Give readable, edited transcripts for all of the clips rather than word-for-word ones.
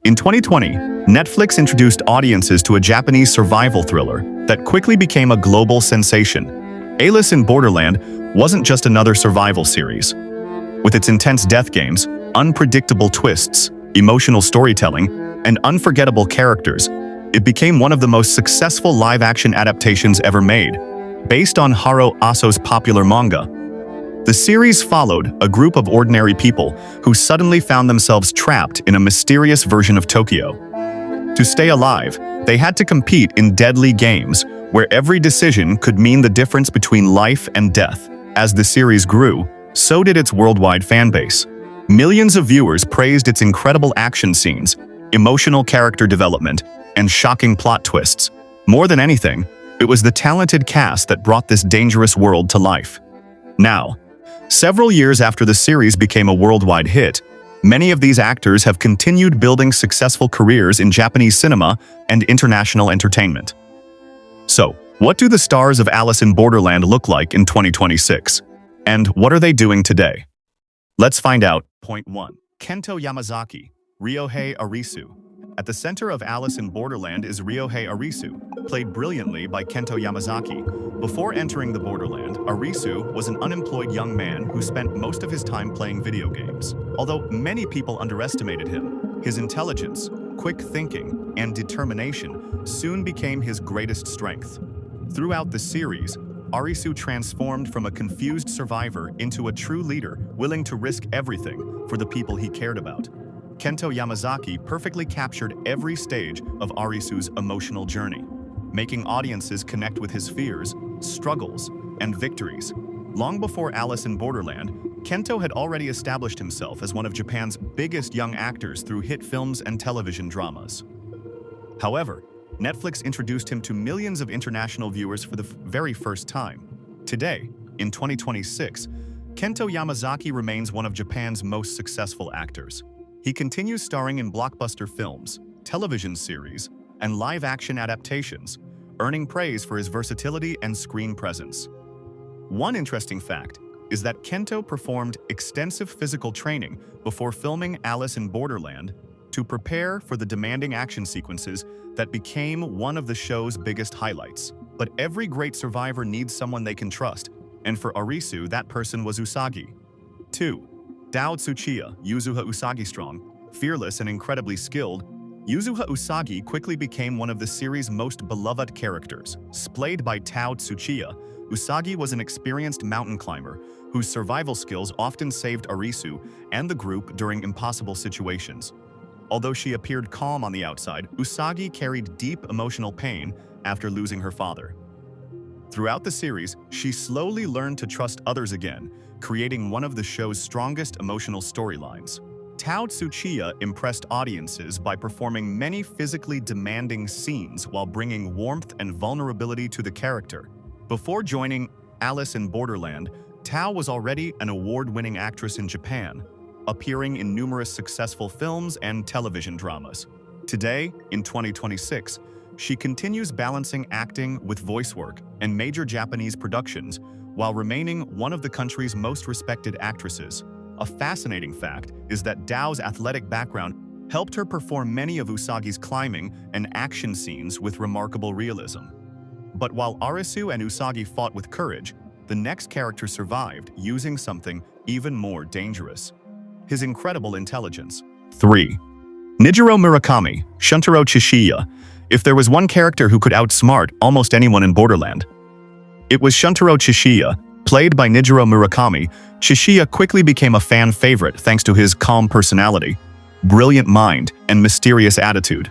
In 2020, Netflix introduced audiences to a Japanese survival thriller that quickly became a global sensation. Alice in Borderland wasn't just another survival series. With its intense death games, unpredictable twists, emotional storytelling, and unforgettable characters, it became one of the most successful live-action adaptations ever made. Based on Haruo Aso's popular manga, the series followed a group of ordinary people who suddenly found themselves trapped in a mysterious version of Tokyo. To stay alive, they had to compete in deadly games where every decision could mean the difference between life and death. As the series grew, so did its worldwide fanbase. Millions of viewers praised its incredible action scenes, emotional character development, and shocking plot twists. More than anything, it was the talented cast that brought this dangerous world to life. Now, several years after the series became a worldwide hit, many of these actors have continued building successful careers in Japanese cinema and international entertainment. So, what do the stars of Alice in Borderland look like in 2026? And what are they doing today? Let's find out. Point 1. Kento Yamazaki, Ryohei Arisu. At the center of Alice in Borderland is Ryohei Arisu, played brilliantly by Kento Yamazaki. Before entering the Borderland, Arisu was an unemployed young man who spent most of his time playing video games. Although many people underestimated him, his intelligence, quick thinking, and determination soon became his greatest strength. Throughout the series, Arisu transformed from a confused survivor into a true leader, willing to risk everything for the people he cared about. Kento Yamazaki perfectly captured every stage of Arisu's emotional journey, making audiences connect with his fears, struggles, and victories. Long before Alice in Borderland, Kento had already established himself as one of Japan's biggest young actors through hit films and television dramas. However, Netflix introduced him to millions of international viewers for the very first time. Today, in 2026, Kento Yamazaki remains one of Japan's most successful actors. He continues starring in blockbuster films, television series, and live-action adaptations, earning praise for his versatility and screen presence. One interesting fact is that Kento performed extensive physical training before filming Alice in Borderland to prepare for the demanding action sequences that became one of the show's biggest highlights. But every great survivor needs someone they can trust, and for Arisu, that person was Usagi. 2. Tao Tsuchiya, Yuzuha Usagi. Strong, fearless, and incredibly skilled, Yuzuha Usagi quickly became one of the series' most beloved characters. Played by Tao Tsuchiya, Usagi was an experienced mountain climber whose survival skills often saved Arisu and the group during impossible situations. Although she appeared calm on the outside, Usagi carried deep emotional pain after losing her father. Throughout the series, she slowly learned to trust others again, creating one of the show's strongest emotional storylines. Tao Tsuchiya impressed audiences by performing many physically demanding scenes while bringing warmth and vulnerability to the character. Before joining Alice in Borderland, Tao was already an award-winning actress in Japan, appearing in numerous successful films and television dramas. Today, in 2026, she continues balancing acting with voice work and major Japanese productions while remaining one of the country's most respected actresses. A fascinating fact is that Tao's athletic background helped her perform many of Usagi's climbing and action scenes with remarkable realism. But while Arisu and Usagi fought with courage, the next character survived using something even more dangerous: his incredible intelligence. 3. Nijirō Murakami, Shuntarō Chishiya. If there was one character who could outsmart almost anyone in Borderland, it was Shuntarō Chishiya. Played by Nijirō Murakami, Chishiya quickly became a fan favorite thanks to his calm personality, brilliant mind, and mysterious attitude.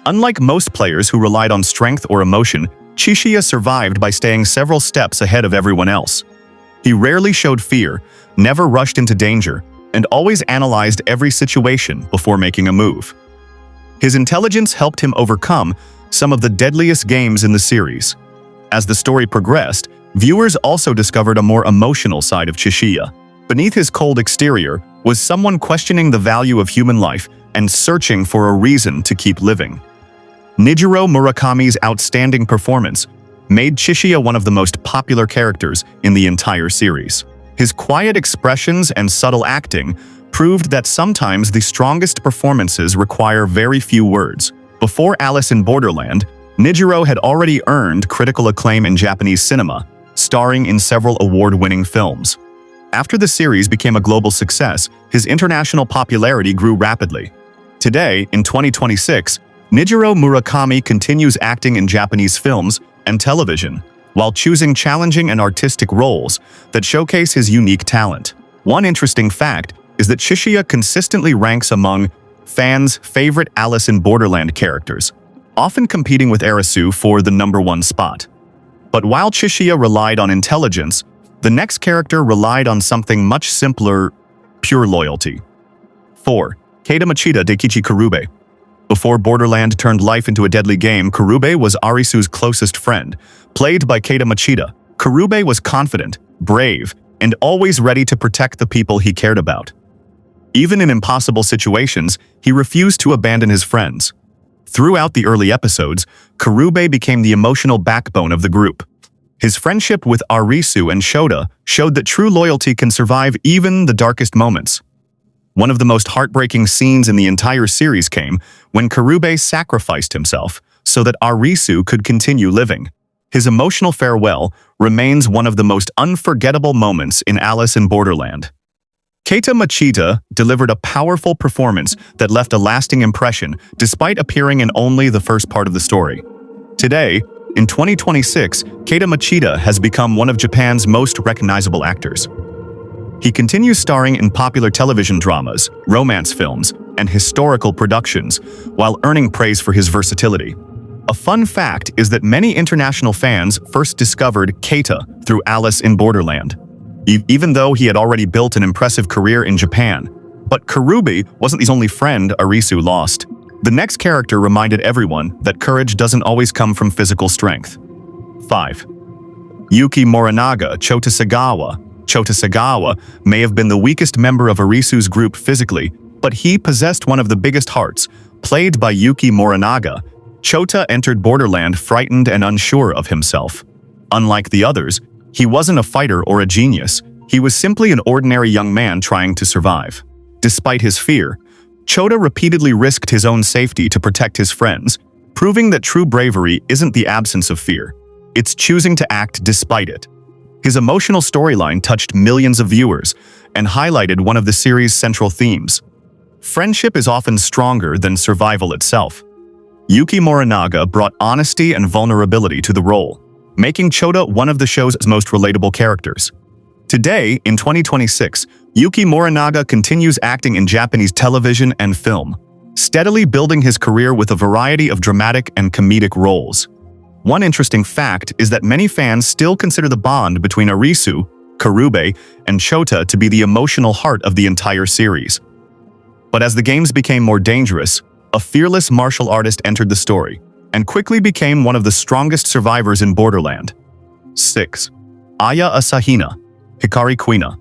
Unlike most players who relied on strength or emotion, Chishiya survived by staying several steps ahead of everyone else. He rarely showed fear, never rushed into danger, and always analyzed every situation before making a move. His intelligence helped him overcome some of the deadliest games in the series. As the story progressed, viewers also discovered a more emotional side of Chishiya. Beneath his cold exterior was someone questioning the value of human life and searching for a reason to keep living. Nijirō Murakami's outstanding performance made Chishiya one of the most popular characters in the entire series. His quiet expressions and subtle acting proved that sometimes the strongest performances require very few words. Before Alice in Borderland, Nijirō had already earned critical acclaim in Japanese cinema, starring in several award-winning films. After the series became a global success, his international popularity grew rapidly. Today, in 2026, Nijirō Murakami continues acting in Japanese films and television, while choosing challenging and artistic roles that showcase his unique talent. One interesting fact is that Chishiya consistently ranks among fans' favorite Alice in Borderland characters, often competing with Arisu for the #1 spot. But while Chishiya relied on intelligence, the next character relied on something much simpler: pure loyalty. 4. Keita Machida Deikichi Karube. Before Borderland turned life into a deadly game, Karube was Arisu's closest friend. Played by Keita Machida, Karube was confident, brave, and always ready to protect the people he cared about. Even in impossible situations, he refused to abandon his friends. Throughout the early episodes, Karube became the emotional backbone of the group. His friendship with Arisu and Chōta showed that true loyalty can survive even the darkest moments. One of the most heartbreaking scenes in the entire series came when Karube sacrificed himself so that Arisu could continue living. His emotional farewell remains one of the most unforgettable moments in Alice in Borderland. Keita Machida delivered a powerful performance that left a lasting impression despite appearing in only the first part of the story. Today, in 2026, Keita Machida has become one of Japan's most recognizable actors. He continues starring in popular television dramas, romance films, and historical productions, while earning praise for his versatility. A fun fact is that many international fans first discovered Keita through Alice in Borderland, even though he had already built an impressive career in Japan. But Karube wasn't his only friend Arisu lost. The next character reminded everyone that courage doesn't always come from physical strength. 5. Yūki Morinaga Chōta. Chōta Sagawa may have been the weakest member of Arisu's group physically, but he possessed one of the biggest hearts. Played by Yūki Morinaga, Chōta entered Borderland frightened and unsure of himself. Unlike the others, he wasn't a fighter or a genius. He was simply an ordinary young man trying to survive. Despite his fear, Chōta repeatedly risked his own safety to protect his friends, proving that true bravery isn't the absence of fear. It's choosing to act despite it. His emotional storyline touched millions of viewers and highlighted one of the series' central themes. Friendship is often stronger than survival itself. Yūki Morinaga brought honesty and vulnerability to the role, making Chōta one of the show's most relatable characters. Today, in 2026, Yūki Morinaga continues acting in Japanese television and film, steadily building his career with a variety of dramatic and comedic roles. One interesting fact is that many fans still consider the bond between Arisu, Karube, and Chōta to be the emotional heart of the entire series. But as the games became more dangerous, a fearless martial artist entered the story and quickly became one of the strongest survivors in Borderland. 6. Aya Asahina, Hikari Kuina.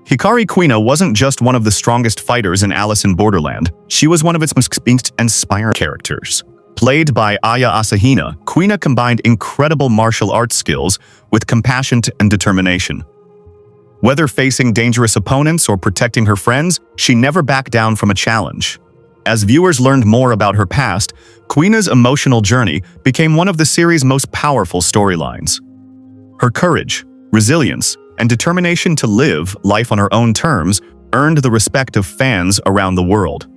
Hikari Kuina wasn't just one of the strongest fighters in Alice in Borderland, she was one of its most inspiring characters. Played by Aya Asahina, Kuina combined incredible martial arts skills with compassion and determination. Whether facing dangerous opponents or protecting her friends, she never backed down from a challenge. As viewers learned more about her past, Kuina's emotional journey became one of the series' most powerful storylines. Her courage, resilience, and determination to live life on her own terms earned the respect of fans around the world.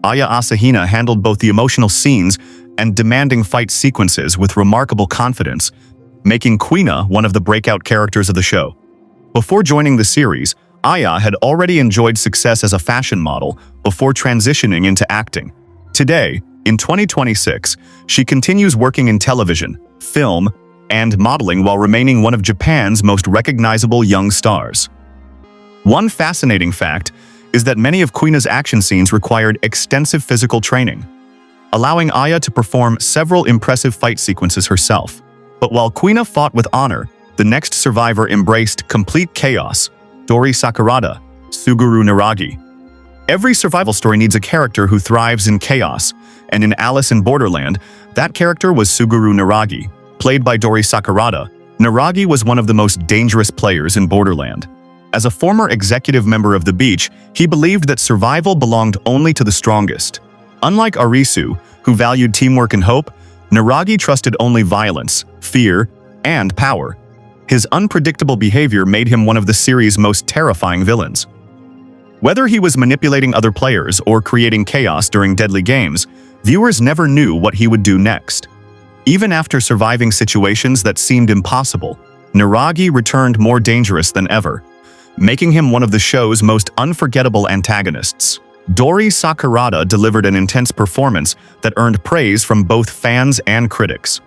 Aya Asahina handled both the emotional scenes and demanding fight sequences with remarkable confidence, making Kuina one of the breakout characters of the show. Before joining the series, Aya had already enjoyed success as a fashion model before transitioning into acting. Today, in 2026, she continues working in television, film, and modeling while remaining one of Japan's most recognizable young stars. One fascinating fact is that many of Kuina's action scenes required extensive physical training, allowing Aya to perform several impressive fight sequences herself. But while Kuina fought with honor, the next survivor embraced complete chaos: Dori Sakurada, Suguru Niragi. Every survival story needs a character who thrives in chaos, and in Alice in Borderland, that character was Suguru Niragi. Played by Dori Sakurada, Niragi was one of the most dangerous players in Borderland. As a former executive member of the beach, he believed that survival belonged only to the strongest. Unlike Arisu, who valued teamwork and hope, Niragi trusted only violence, fear, and power. His unpredictable behavior made him one of the series' most terrifying villains. Whether he was manipulating other players or creating chaos during deadly games, viewers never knew what he would do next. Even after surviving situations that seemed impossible, Niragi returned more dangerous than ever, making him one of the show's most unforgettable antagonists. Dori Sakurada delivered an intense performance that earned praise from both fans and critics.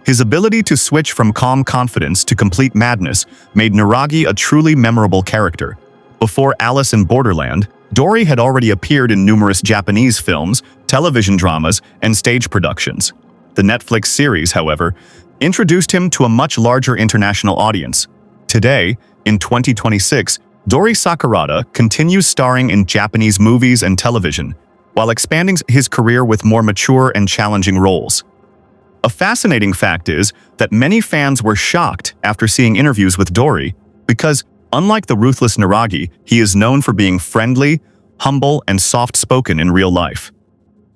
His ability to switch from calm confidence to complete madness made Niragi a truly memorable character. Before Alice in Borderland, Dori had already appeared in numerous Japanese films, television dramas, and stage productions. The Netflix series, however, introduced him to a much larger international audience. Today, in 2026, Dori Sakurada continues starring in Japanese movies and television, while expanding his career with more mature and challenging roles. A fascinating fact is that many fans were shocked after seeing interviews with Dori because, unlike the ruthless Niragi, he is known for being friendly, humble, and soft-spoken in real life.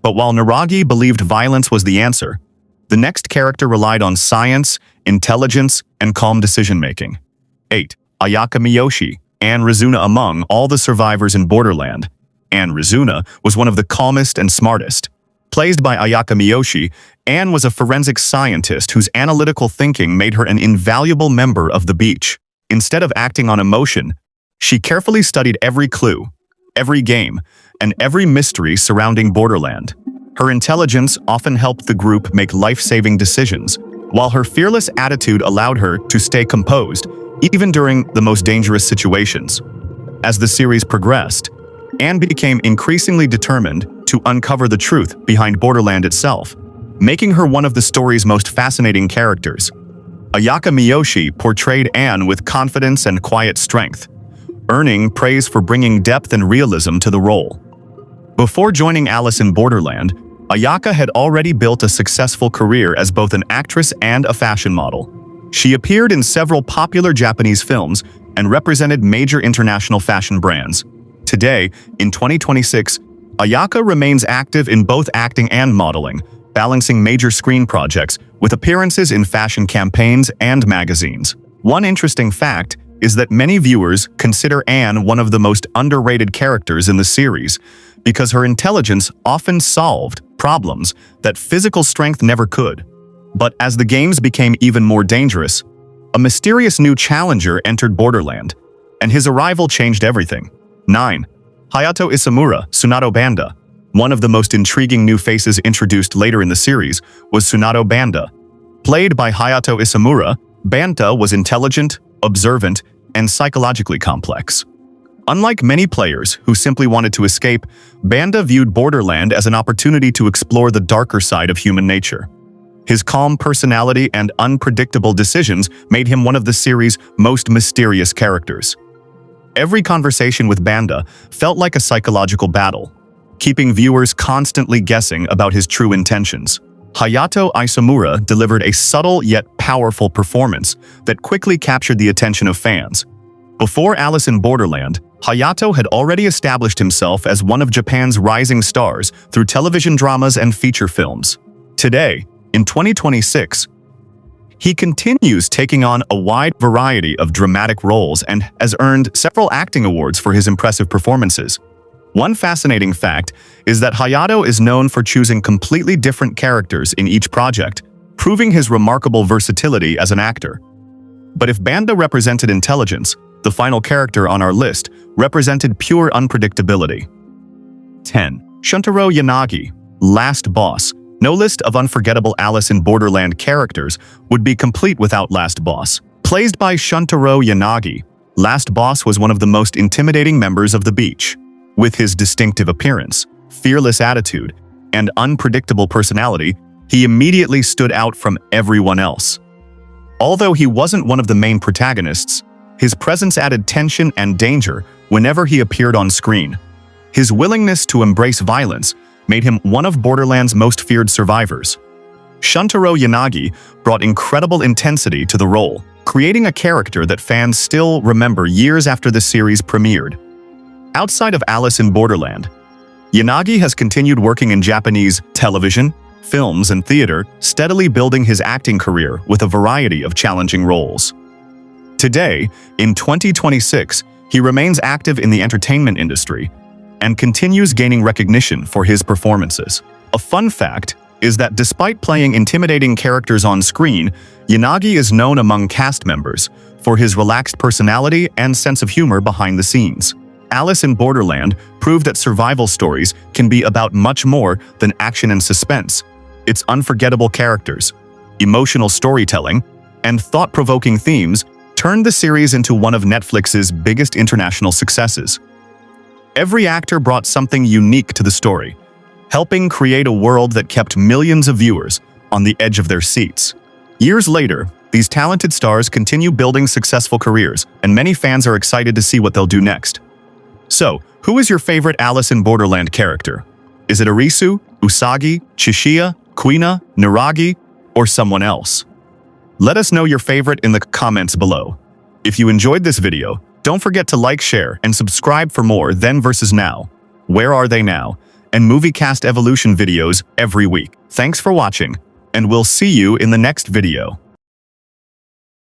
But while Niragi believed violence was the answer, the next character relied on science, intelligence, and calm decision-making. 8. Ayaka Miyoshi, Anne Rizuna. Among all the survivors in Borderland, Anne Rizuna was one of the calmest and smartest. Played by Ayaka Miyoshi, Anne was a forensic scientist whose analytical thinking made her an invaluable member of the beach. Instead of acting on emotion, she carefully studied every clue, every game, and every mystery surrounding Borderland. Her intelligence often helped the group make life-saving decisions, while her fearless attitude allowed her to stay composed, even during the most dangerous situations. As the series progressed, Anne became increasingly determined to uncover the truth behind Borderland itself, making her one of the story's most fascinating characters. Ayaka Miyoshi portrayed Anne with confidence and quiet strength, earning praise for bringing depth and realism to the role. Before joining Alice in Borderland, Ayaka had already built a successful career as both an actress and a fashion model. She appeared in several popular Japanese films and represented major international fashion brands. Today, in 2026, Ayaka remains active in both acting and modeling, balancing major screen projects with appearances in fashion campaigns and magazines. One interesting fact is that many viewers consider Anne one of the most underrated characters in the series because her intelligence often solved problems that physical strength never could. But as the games became even more dangerous, a mysterious new challenger entered Borderland, and his arrival changed everything. 9. Hayato Isomura, Tsunado Banda. One of the most intriguing new faces introduced later in the series was Tsunado Banda. Played by Hayato Isomura, Banda was intelligent, observant, and psychologically complex. Unlike many players who simply wanted to escape, Banda viewed Borderland as an opportunity to explore the darker side of human nature. His calm personality and unpredictable decisions made him one of the series' most mysterious characters. Every conversation with Banda felt like a psychological battle, keeping viewers constantly guessing about his true intentions. Hayato Isomura delivered a subtle yet powerful performance that quickly captured the attention of fans. Before Alice in Borderland, Hayato had already established himself as one of Japan's rising stars through television dramas and feature films. Today, in 2026, he continues taking on a wide variety of dramatic roles and has earned several acting awards for his impressive performances. One fascinating fact is that Hayato is known for choosing completely different characters in each project, proving his remarkable versatility as an actor. But if Banda represented intelligence, the final character on our list represented pure unpredictability. 10. Shuntarō Yanagi, Last Boss. No list of unforgettable Alice in Borderland characters would be complete without Last Boss. Played by Shuntarō Yanagi, Last Boss was one of the most intimidating members of the beach. With his distinctive appearance, fearless attitude, and unpredictable personality, he immediately stood out from everyone else. Although he wasn't one of the main protagonists, his presence added tension and danger whenever he appeared on screen. His willingness to embrace violence made him one of Borderland's most feared survivors. Shuntarō Yanagi brought incredible intensity to the role, creating a character that fans still remember years after the series premiered. Outside of Alice in Borderland, Yanagi has continued working in Japanese television, films, and theater, steadily building his acting career with a variety of challenging roles. Today, in 2026, he remains active in the entertainment industry and continues gaining recognition for his performances. A fun fact is that despite playing intimidating characters on screen, Yanagi is known among cast members for his relaxed personality and sense of humor behind the scenes. Alice in Borderland proved that survival stories can be about much more than action and suspense. Its unforgettable characters, emotional storytelling, and thought-provoking themes turned the series into one of Netflix's biggest international successes. Every actor brought something unique to the story, helping create a world that kept millions of viewers on the edge of their seats. Years later, these talented stars continue building successful careers, and many fans are excited to see what they'll do next. So, who is your favorite Alice in Borderland character? Is it Arisu, Usagi, Chishiya, Kuina, Niragi, or someone else? Let us know your favorite in the comments below. If you enjoyed this video, don't forget to like, share, and subscribe for more Then vs. Now, Where Are They Now, and Movie Cast Evolution videos every week. Thanks for watching, and we'll see you in the next video.